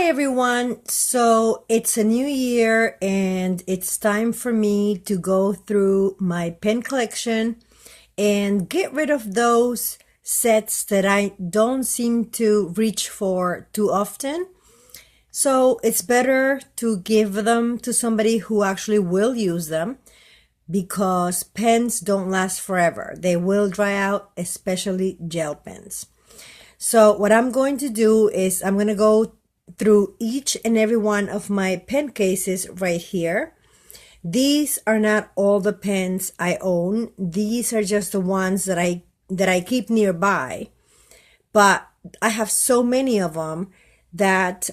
Hi everyone. So it's a new year and it's time for me to go through my pen collection and get rid of those sets that I don't seem to reach for too often. So it's better to give them to somebody who actually will use them because pens don't last forever. They will dry out, especially gel pens. So what I'm going to do is I'm going to go through each and every one of my pen cases right here. These are not all the pens I own. These are just the ones that I keep nearby. But I have so many of them that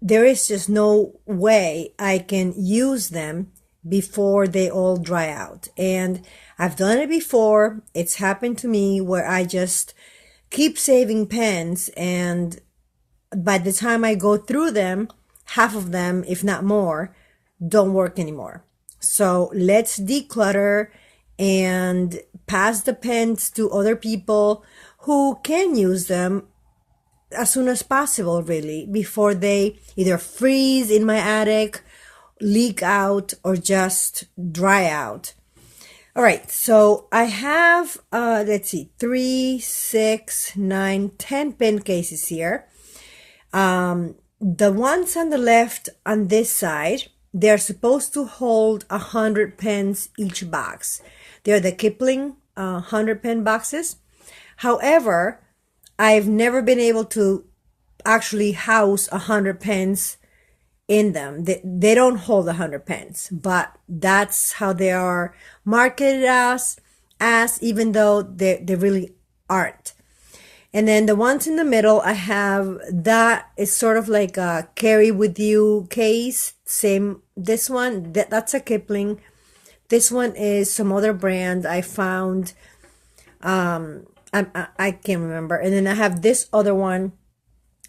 there is just no way I can use them before they all dry out. And I've done it before. It's happened to me where I just keep saving pens, and by the time I go through them, half of them, if not more, don't work anymore. So let's declutter and pass the pens to other people who can use them as soon as possible, really, before they either freeze in my attic, leak out, or just dry out. All right, so I have, let's see, 3, 6, 9, 10 pen cases here. The ones on the left on this side, they're supposed to hold 100 pens each box. They're the Kipling 100 pen boxes. However, I've never been able to actually house 100 pens in them. They don't hold 100 pens, but that's how they are marketed as even though they really aren't. And then the ones in the middle, I have that is sort of like a carry with you case. Same, this one, that's a Kipling. This one is some other brand I found. I can't remember. And then I have this other one,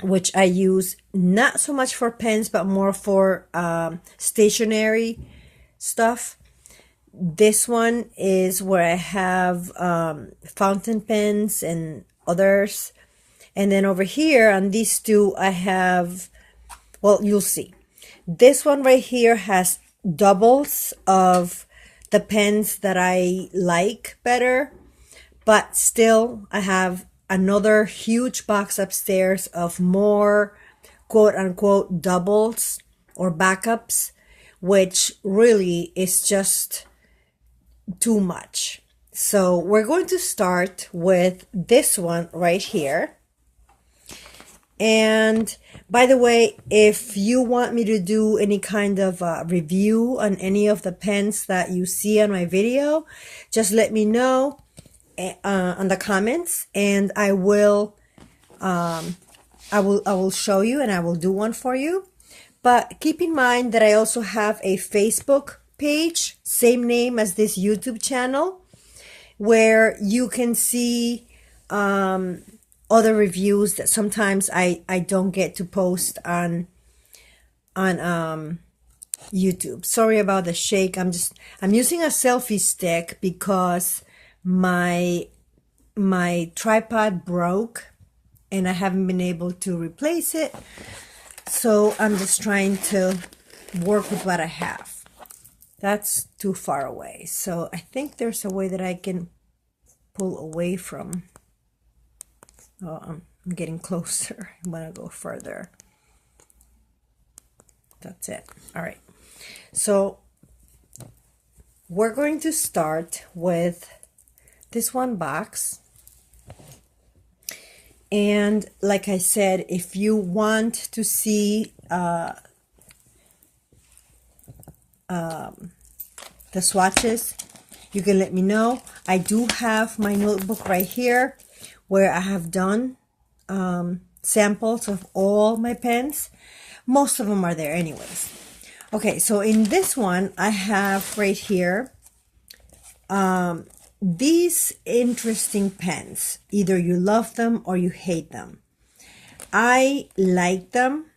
which I use not so much for pens, but more for stationery stuff. This one is where I have fountain pens and others. And then over here on these two, I have, well, you'll see. This one right here has doubles of the pens that I like better, but still I have another huge box upstairs of more quote unquote doubles or backups, which really is just too much. So we're going to start with this one right here. And by the way, if you want me to do any kind of review on any of the pens that you see on my video, just let me know on the comments, and I will show you and I will do one for you. But keep in mind that I also have a Facebook page, same name as this YouTube channel, where you can see other reviews that sometimes I don't get to post on YouTube. Sorry about the shake. I'm using a selfie stick because my tripod broke and I haven't been able to replace it. So I'm just trying to work with what I have. That's too far away. So I think there's a way that I can pull away from. Oh, I'm getting closer. I'm gonna go further. That's it. All right. So we're going to start with this one box. And like I said, if you want to see the swatches, you can let me know. I do have my notebook right here where I have done samples of all my pens. Most of them are there anyways. Okay, so in this one, I have right here these interesting pens. Either you love them or you hate them. I like them.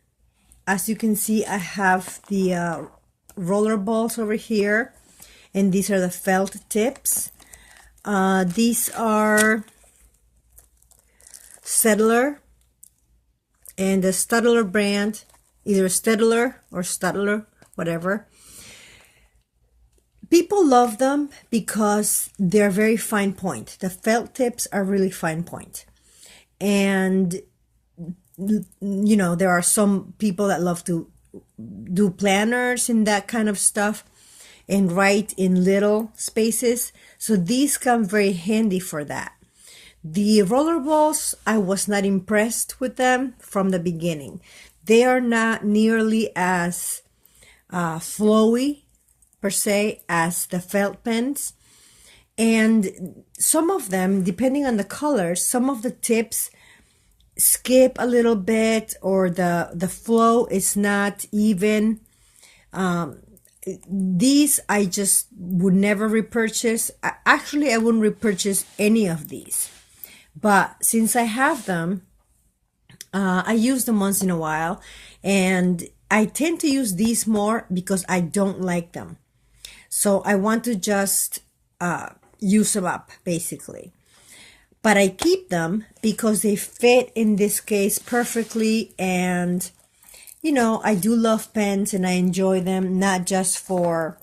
As you can see, I have the roller balls over here, and these are the felt tips. These are Staedtler, and the Staedtler brand either Staedtler or Stadler, whatever. People love them because they're very fine point. The felt tips are really fine point. And, you know, there are some people that love to do planners and that kind of stuff and write in little spaces. So these come very handy for that. The rollerballs, I was not impressed with them from the beginning. They are not nearly as flowy per se as the felt pens. And some of them, depending on the colors, some of the tips skip a little bit, or the flow is not even. These I just would never repurchase. Actually, I wouldn't repurchase any of these. But since I have them, I use them once in a while, and I tend to use these more because I don't like them. So I want to just use them up, basically. But I keep them because they fit in this case perfectly. And, you know, I do love pens and I enjoy them, not just for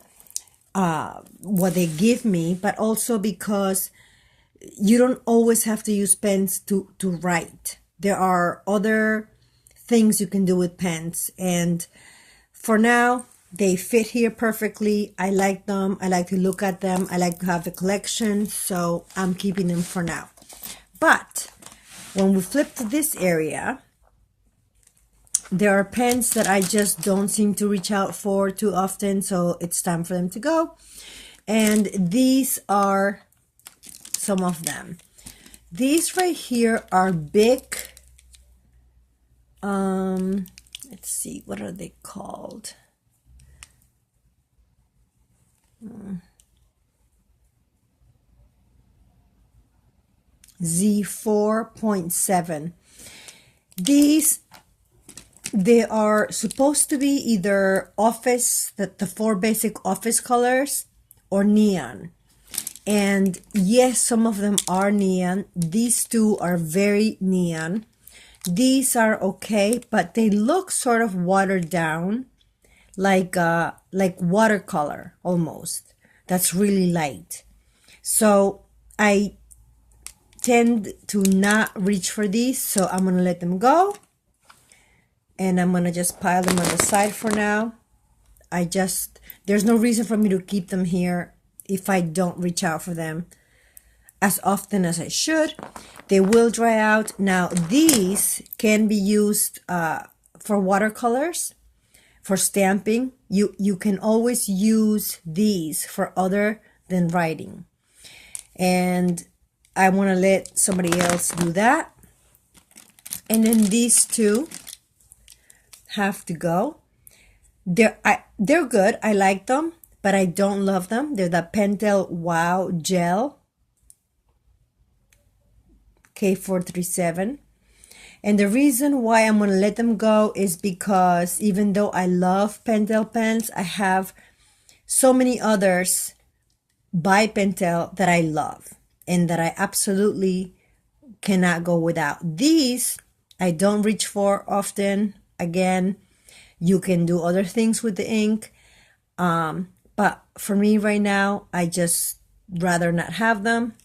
what they give me, but also because you don't always have to use pens to write. There are other things you can do with pens. And for now, they fit here perfectly. I like them. I like to look at them. I like to have the collection. So I'm keeping them for now. But when we flip to this area, there are pens that I just don't seem to reach out for too often. So it's time for them to go. And these are some of them. These right here are big. Let's see, what are they called? Z4.7. These, they are supposed to be either office, the four basic office colors, or neon. And yes, some of them are neon. These two are very neon. These are okay, but they look sort of watered down, like watercolor almost. That's really light. So I tend to not reach for these, so I'm gonna let them go. And I'm gonna just pile them on the side for now. There's no reason for me to keep them here if I don't reach out for them as often as I should. They will dry out. Now, these can be used for watercolors, for stamping. You can always use these for other than writing. And I want to let somebody else do that. And then these two have to go. They're good. I like them, but I don't love them. They're the Pentel Wow Gel K437. And the reason why I'm going to let them go is because even though I love Pentel pens, I have so many others by Pentel that I love and that I absolutely cannot go without. These I don't reach for often. Again, you can do other things with the ink. But for me right now, I just rather not have them.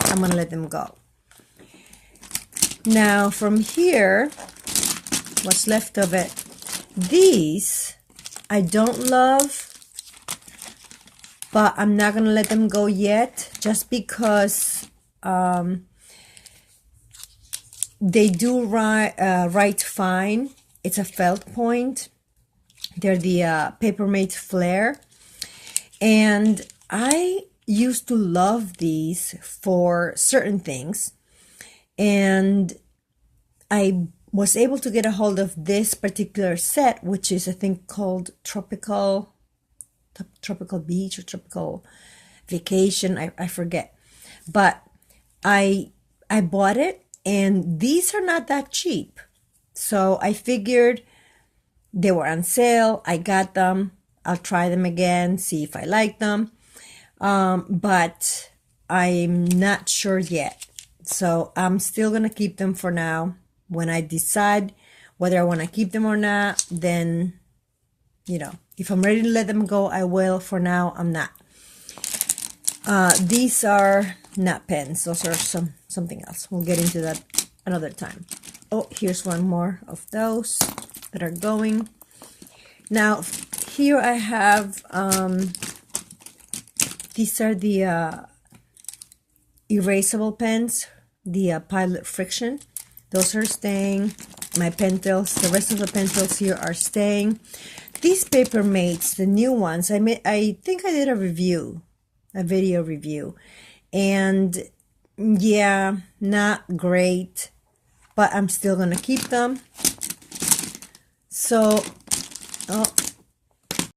I'm going to let them go. Now from here, what's left of it, these I don't love, but I'm not going to let them go yet just because they do write fine. It's a felt point. They're the Papermate Flare. And I used to love these for certain things. And I was able to get a hold of this particular set, which is, I think, called Tropical Beach or Tropical Vacation. I forget. But I bought it, and these are not that cheap. So I figured they were on sale. I got them. I'll try them again, see if I like them. But I'm not sure yet. So I'm still going to keep them for now. When I decide whether I want to keep them or not. Then, you know, if I'm ready to let them go, I will. For now, I'm not. These are not pens. Those are something else. We'll get into that another time. Oh, here's one more of those that are going. Now, here I have, these are the erasable pens, the Pilot Friction. Those are staying. My Pentel, the rest of the Pentels here are staying. These Papermates, the new ones, I think I did a video review, and yeah, not great, but I'm still gonna keep them. So, oh,